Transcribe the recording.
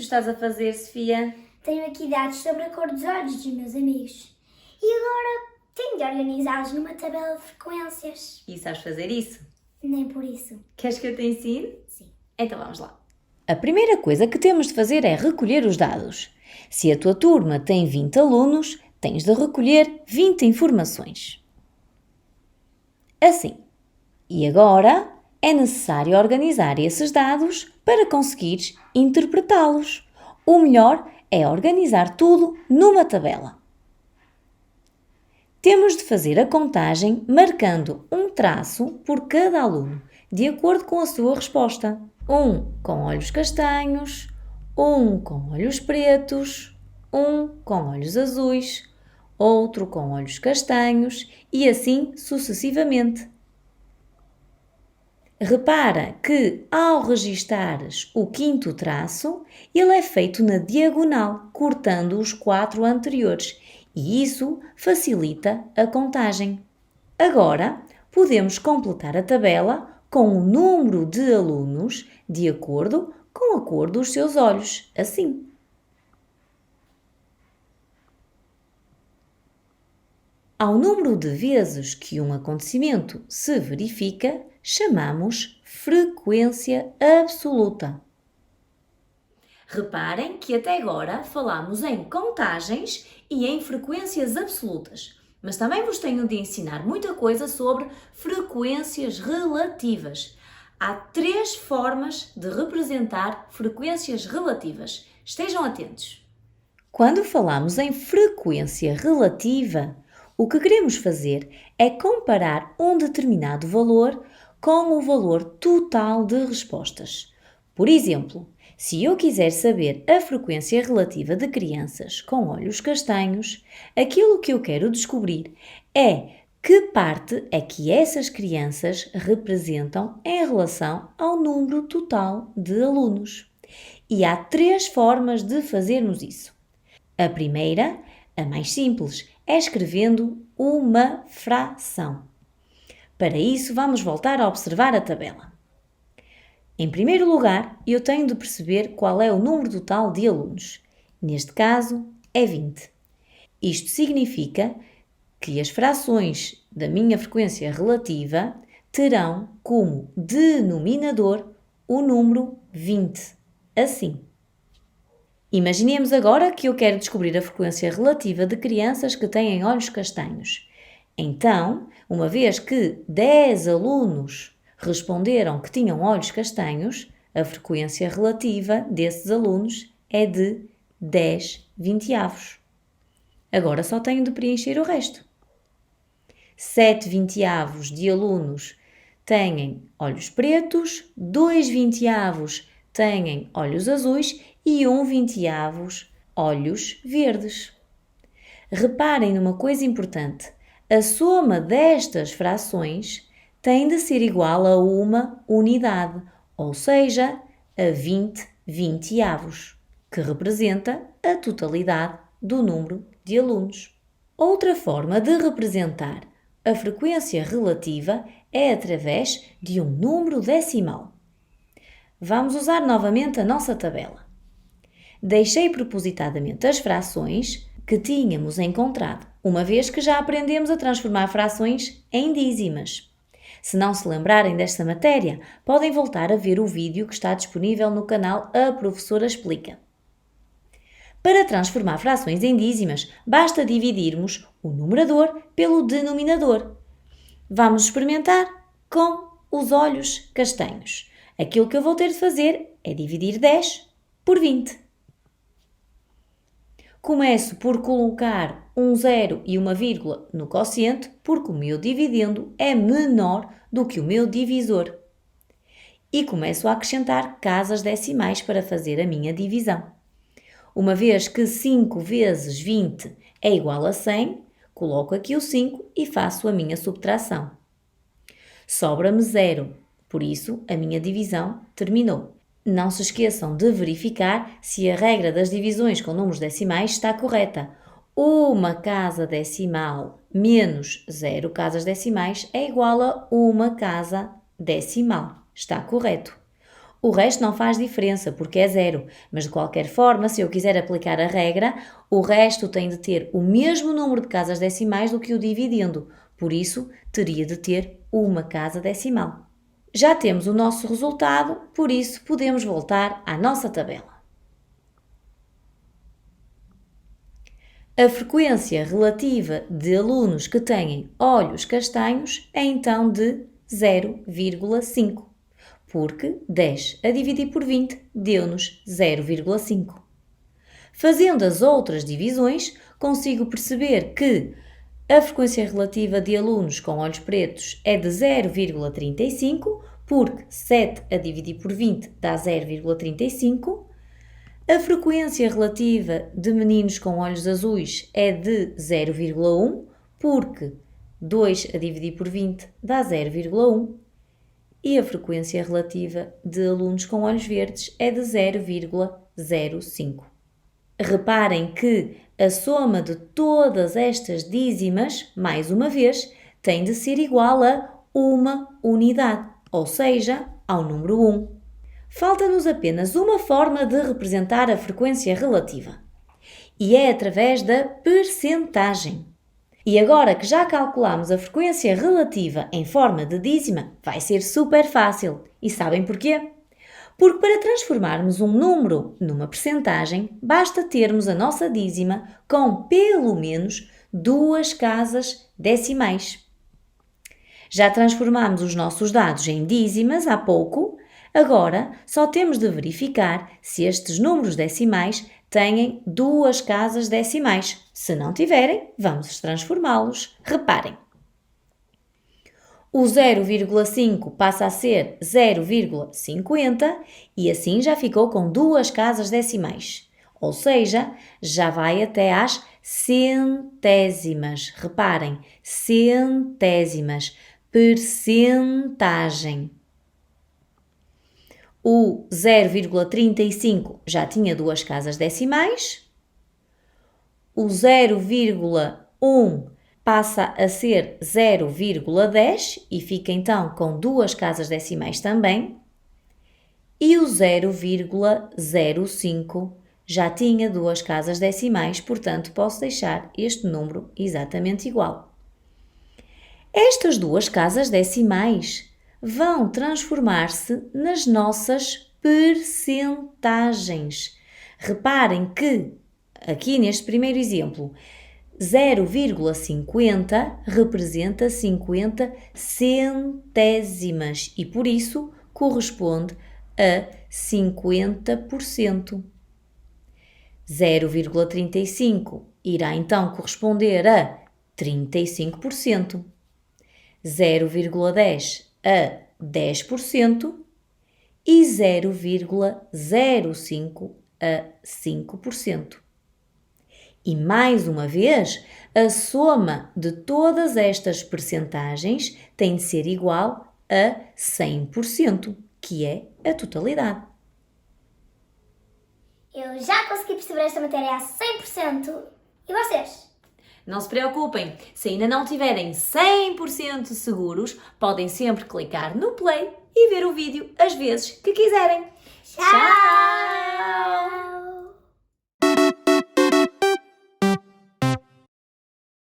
estás a fazer, Sofia? Tenho aqui dados sobre a cor dos olhos dos meus amigos. E agora tenho de organizá-los numa tabela de frequências. E sabes fazer isso? Nem por isso. Queres que eu te ensine? Sim. Então vamos lá. A primeira coisa que temos de fazer é recolher os dados. Se a tua turma tem 20 alunos, tens de recolher 20 informações. Assim. E agora é necessário organizar esses dados para conseguires interpretá-los. O melhor é organizar tudo numa tabela. Temos de fazer a contagem marcando um traço por cada aluno, de acordo com a sua resposta. Um com olhos castanhos, um com olhos pretos, um com olhos azuis, outro com olhos castanhos e assim sucessivamente. Repara que, ao registares o quinto traço, ele é feito na diagonal, cortando os 4 anteriores, e isso facilita a contagem. Agora, podemos completar a tabela com o número de alunos de acordo com a cor dos seus olhos, assim. Ao número de vezes que um acontecimento se verifica, chamamos frequência absoluta. Reparem que até agora falamos em contagens e em frequências absolutas, mas também vos tenho de ensinar muita coisa sobre frequências relativas. Há 3 formas de representar frequências relativas. Estejam atentos. Quando falamos em frequência relativa, o que queremos fazer é comparar um determinado valor com o valor total de respostas. Por exemplo, se eu quiser saber a frequência relativa de crianças com olhos castanhos, aquilo que eu quero descobrir é que parte é que essas crianças representam em relação ao número total de alunos. E há 3 formas de fazermos isso. A primeira, a mais simples, é escrevendo uma fração. Para isso, vamos voltar a observar a tabela. Em primeiro lugar, eu tenho de perceber qual é o número total de alunos. Neste caso, é 20. Isto significa que as frações da minha frequência relativa terão como denominador o número 20. Assim. Imaginemos agora que eu quero descobrir a frequência relativa de crianças que têm olhos castanhos. Então, uma vez que 10 alunos responderam que tinham olhos castanhos, a frequência relativa desses alunos é de 10 vinteavos. Agora só tenho de preencher o resto. 7 vinteavos de alunos têm olhos pretos, 2 vinteavos têm olhos azuis e 1 vinteavos olhos verdes. Reparem numa coisa importante. A soma destas frações tem de ser igual a uma unidade, ou seja, a 20 vinteavos, que representa a totalidade do número de alunos. Outra forma de representar a frequência relativa é através de um número decimal. Vamos usar novamente a nossa tabela. Deixei propositadamente as frações que tínhamos encontrado, uma vez que já aprendemos a transformar frações em dízimas. Se não se lembrarem desta matéria, podem voltar a ver o vídeo que está disponível no canal A Professora Explica. Para transformar frações em dízimas, basta dividirmos o numerador pelo denominador. Vamos experimentar com os olhos castanhos. Aquilo que eu vou ter de fazer é dividir 10 por 20. Começo por colocar um zero e uma vírgula no quociente, porque o meu dividendo é menor do que o meu divisor. E começo a acrescentar casas decimais para fazer a minha divisão. Uma vez que 5 vezes 20 é igual a 100, coloco aqui o 5 e faço a minha subtração. Sobra-me 0, por isso a minha divisão terminou. Não se esqueçam de verificar se a regra das divisões com números decimais está correta. Uma casa decimal menos 0 casas decimais é igual a uma casa decimal. Está correto. O resto não faz diferença, porque é zero. Mas de qualquer forma, se eu quiser aplicar a regra, o resto tem de ter o mesmo número de casas decimais do que o dividendo. Por isso, teria de ter uma casa decimal. Já temos o nosso resultado, por isso podemos voltar à nossa tabela. A frequência relativa de alunos que têm olhos castanhos é então de 0,5, porque 10 a dividir por 20 deu-nos 0,5. Fazendo as outras divisões, consigo perceber que a frequência relativa de alunos com olhos pretos é de 0,35, porque 7 a dividir por 20 dá 0,35. A frequência relativa de meninos com olhos azuis é de 0,1, porque 2 a dividir por 20 dá 0,1. E a frequência relativa de alunos com olhos verdes é de 0,05. Reparem que a soma de todas estas dízimas, mais uma vez, tem de ser igual a uma unidade, ou seja, ao número 1. Falta-nos apenas uma forma de representar a frequência relativa, e é através da percentagem. E agora que já calculamos a frequência relativa em forma de dízima, vai ser super fácil. E sabem porquê? Porque para transformarmos um número numa percentagem, basta termos a nossa dízima com pelo menos 2 casas decimais. Já transformamos os nossos dados em dízimas há pouco. Agora, só temos de verificar se estes números decimais têm 2 casas decimais. Se não tiverem, vamos transformá-los. Reparem. O 0,5 passa a ser 0,50 e assim já ficou com 2 casas decimais. Ou seja, já vai até às centésimas. Reparem, centésimas, percentagem. O 0,35 já tinha 2 casas decimais. O 0,1 passa a ser 0,10 e fica então com 2 casas decimais também. E o 0,05 já tinha 2 casas decimais, portanto posso deixar este número exatamente igual. Estas 2 casas decimais vão transformar-se nas nossas percentagens. Reparem que, aqui neste primeiro exemplo, 0,50 representa 50 centésimas e, por isso, corresponde a 50%. 0,35 irá então corresponder a 35%. 0,10 a 10% e 0,05 a 5%. E mais uma vez, a soma de todas estas percentagens tem de ser igual a 100%, que é a totalidade. Eu já consegui perceber esta matéria a 100%. E vocês? Não se preocupem, se ainda não estiverem 100% seguros, podem sempre clicar no play e ver o vídeo as vezes que quiserem. Tchau!